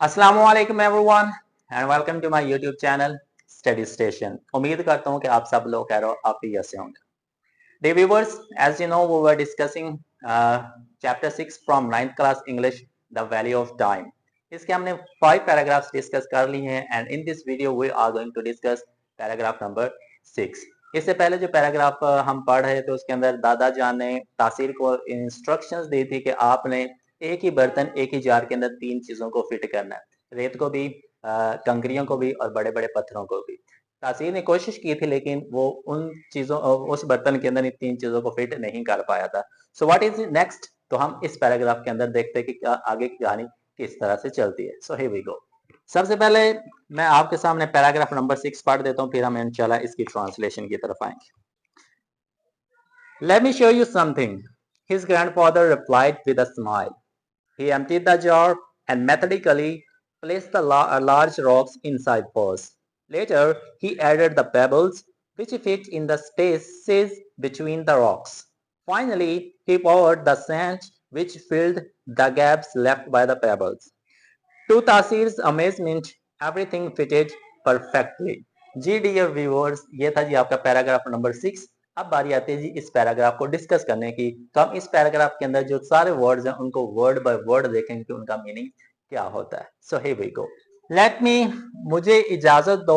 अस्सलामुअलैकुम everyone and welcome to my YouTube channel study station. उम्मीद करता हूँ कि आप सब लोग खैर आफियत से होंगे। Dear viewers, as you know, we were discussing chapter 6 from ninth class English, the value of time. इसके हमने 5 पैराग्राफ्स डिस्कस कर ली हैं and in this video we are going to discuss paragraph number 6। इससे पहले जो पैराग्राफ हम पढ़ रहे थे उसके अंदर दादा जान ने तासीर को इंस्ट्रक्शंस दी थी कि आपने एक ही बर्तन एक ही जार के अंदर 3 चीजों को फिट करना है, रेत को भी, कंकरियों को भी और बड़े बड़े पत्थरों को भी। तासीर ने कोशिश की थी लेकिन वो उन चीजों उस बर्तन के अंदर इन 3 चीजों को फिट नहीं कर पाया था। सो व्हाट इज नेक्स्ट, तो हम इस पैराग्राफ के अंदर देखते हैं कि आगे की कहानी किस तरह से चलती है। So here we go. सबसे पहले मैं आपके सामने पैराग्राफ नंबर 6 पढ़ देता हूँ, फिर हम इंशाल्लाह इसकी ट्रांसलेशन की तरफ आएंगे। Let me show you something, his grandfather replied with a smile. He emptied the jar and methodically placed the large rocks inside first. Later, he added the pebbles, which fit in the spaces between the rocks. Finally, he poured the sand, which filled the gaps left by the pebbles. To Tasir's amazement, everything fitted perfectly. Ji dear viewers, ये था जी आपका paragraph number 6। अब बारी आती है जी इस paragraph को discuss करने की। तो हम इस पैराग्राफ के अंदर जो सारे वर्ड्स हैं उनको वर्ड बाय वर्ड देखेंगे कि उनका मीनिंग क्या होता है। So here we go. Let me, मुझे इजाजत दो,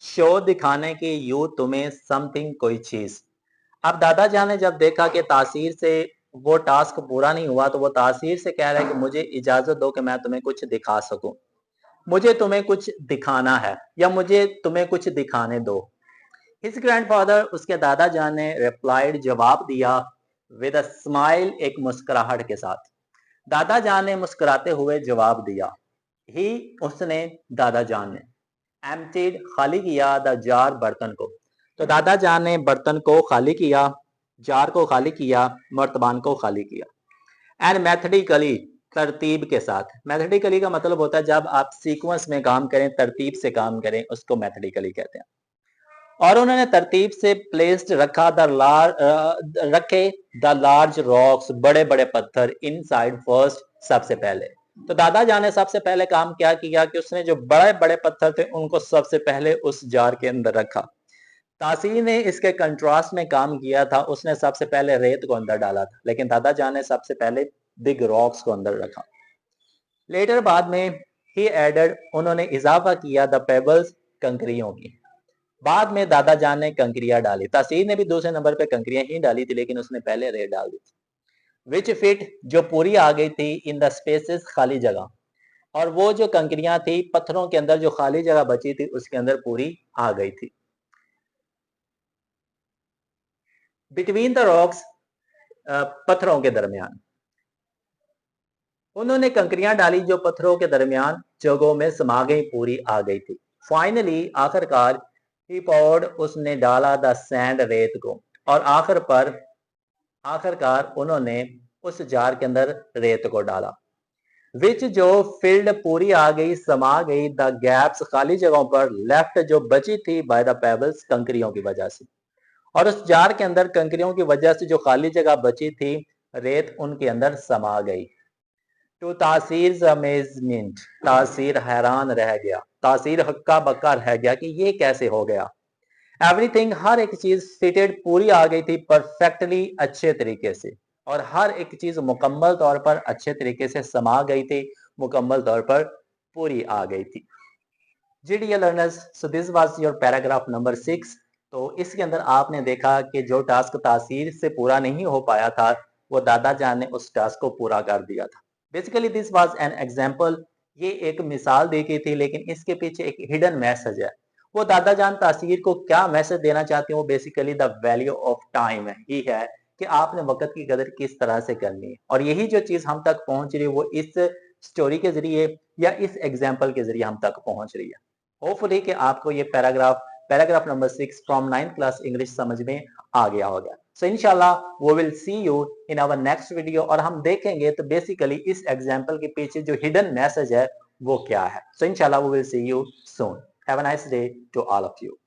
शो दिखाने की, यू तुम्हें, समथिंग कोई चीज। अब दादा जान ने जब देखा कि तासीर से वो टास्क पूरा नहीं हुआ तो वो तासीर से कह रहा है कि मुझे इजाजत दो कि मैं तुम्हें कुछ दिखा सकूं, मुझे तुम्हें कुछ दिखाना है या मुझे तुम्हें कुछ दिखाने दो। हिज ग्रैंडफादर, उसके दादा जान ने रिप्लाइड, जवाब दिया, विद अ स्माइल, एक मुस्कुराहट के साथ। दादा जान ने मुस्कुराते हुए जवाब दिया। ही, उसने, दादा जान ने, एम्प्टीड, खाली किया, द जार, बर्तन को। तो दादा जान ने बर्तन को खाली किया, जार को खाली किया, मर्तबान को खाली किया। एंड मैथडिकली, तरतीब के साथ। मैथडिकली का मतलब होता है जब आप सीक्वेंस में काम करें, तरतीब से काम करें, उसको मैथडिकली कहते हैं। और उन्होंने तरतीब से प्लेस्ड रखा, रखे द लार्ज रॉक्स, बड़े बड़े पत्थर, इनसाइड फर्स्ट, सबसे पहले। तो दादा जान ने सबसे पहले काम क्या किया कि उसने जो बड़े बड़े पत्थर थे उनको सबसे पहले उस जार के अंदर रखा। तासीर ने इसके कंट्रास्ट में काम किया था, उसने सबसे पहले रेत को अंदर डाला था, लेकिन दादा जान ने सबसे पहले बिग रॉक्स को अंदर रखा। लेटर, बाद में, ही एडेड, उन्होंने इजाफा किया, द पेबल्स, कंकरियों की। बाद में दादा जान ने कंकरियां डाली। तासीर ने भी दूसरे नंबर पे कंकरियां ही डाली थी लेकिन उसने पहले रेत डाल दी थी। विच फिट, जो पूरी आ गई थी, इन द स्पेसेस, खाली जगह। और वो जो कंकरियां थी पत्थरों के अंदर जो खाली जगह बची थी उसके अंदर पूरी आ गई थी। बिटवीन द रॉक्स, पत्थरों के दरमियान। उन्होंने कंकरियां डाली जो पत्थरों के दरमियान जगहों में समा गई, पूरी आ गई थी। फाइनली, आखिरकार, ही पॉर्ड, उसने डाला, द सैंड, रेत को। और आखिरकार उन्होंने उस जार के अंदर रेत को डाला। विच, जो, फिल्ड, पूरी आ गई, समा गई, द गैप्स, खाली जगहों पर, लेफ्ट, जो बची थी, बाय द पेबल्स, कंकरियों की वजह से। और उस जार के अंदर कंकरियों की वजह से जो खाली जगह बची थी, रेत उनके अंदर समा गई। टू तासीर अमेजमेंट, तासीर हैरान रह गया, तासीर हक्का बक्का रह गया कि ये कैसे हो गया। एवरीथिंग, हर एक चीज, फिटेड, पूरी आ गई थी, परफेक्टली, अच्छे तरीके से। और हर एक चीज मुकम्मल तौर पर अच्छे तरीके से समा गई थी, मुकम्मल तौर पर पूरी आ गई थी। जी dear learners, so this was your paragraph number 6। तो इसके अंदर आपने देखा कि जो टास्क तासीर से पूरा नहीं हो पाया था वो दादा जान ने उस टास्क को पूरा कर दिया था। Basically this was an example, ये एक मिसाल दी गई थी लेकिन इसके पीछे एक हिडन मैसेज है। वो दादा जान तासीर को क्या मैसेज देना चाहते हैं, वो basically the value of time ही है कि आपने वक्त की कदर किस तरह से करनी है। और यही जो चीज हम तक पहुंच रही है वो इस स्टोरी के जरिए या इस एग्जाम्पल के जरिए हम तक पहुंच रही है। होपफुली कि आपको ये paragraph number 6 from 9th class English समझ में आ गया होगा। सो इंशाल्लाह we will see you in our next video, और हम देखेंगे तो बेसिकली इस एग्जांपल के पीछे जो हिडन मैसेज है वो क्या है। सो इंशाल्लाह we will see you soon. Have a nice day to all of you.